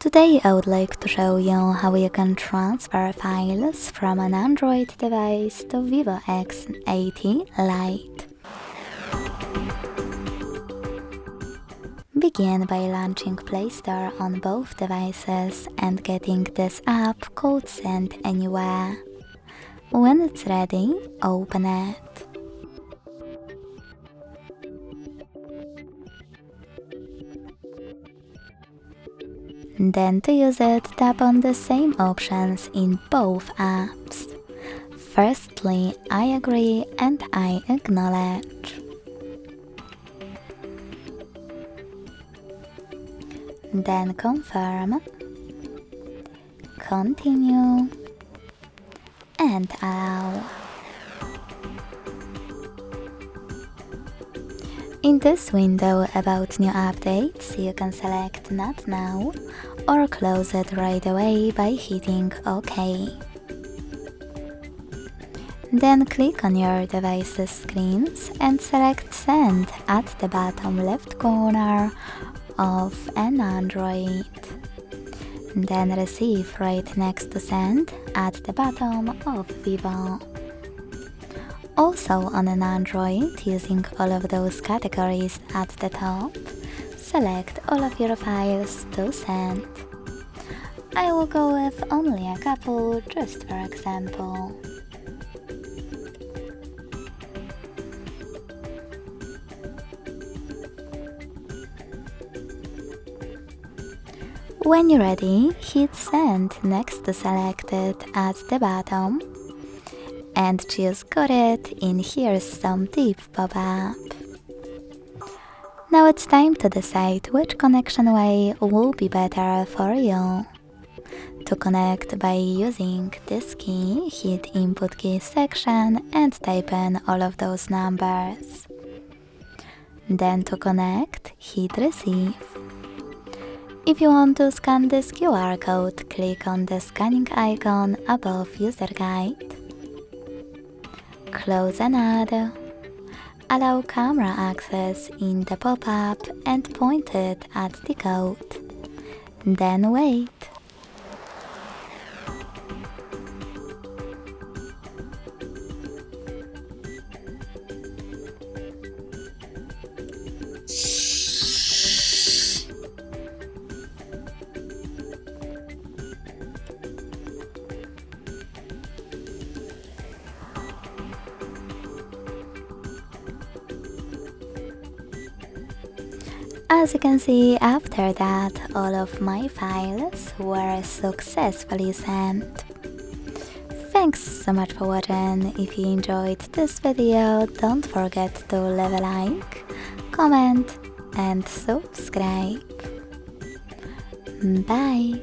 Today I would like to show you how you can transfer files from an Android device to VIVO X80 Lite. Begin by launching Play Store on both devices and getting this app called Send Anywhere. When it's ready, open it. Then to use it, tap on the same options in both apps. Firstly, I agree and I acknowledge. Then confirm, continue, and allow. In this window about new updates, you can select Not Now or close it right away by hitting OK. Then click on your device's screens and select Send at the bottom left corner of an Android. Then Receive right next to Send at the bottom of VIVO. Also on an Android, using all of those categories at the top, select all of your files to send. I will go with only a couple, just for example. When you're ready, hit Send next to Selected at the bottom and choose Got It in Here's Some Tip pop-up. Now it's time to decide which connection way will be better for you. To connect by using this key, hit Input Key section and type in all of those numbers. Then to connect, hit Receive. If you want to scan this QR code, click on the scanning icon above User Guide. Close and add. Allow camera access in the pop-up and point it at the code. Then wait. As you can see, after that, all of my files were successfully sent. Thanks so much for watching. If you enjoyed this video, don't forget to leave a like, comment and subscribe. Bye!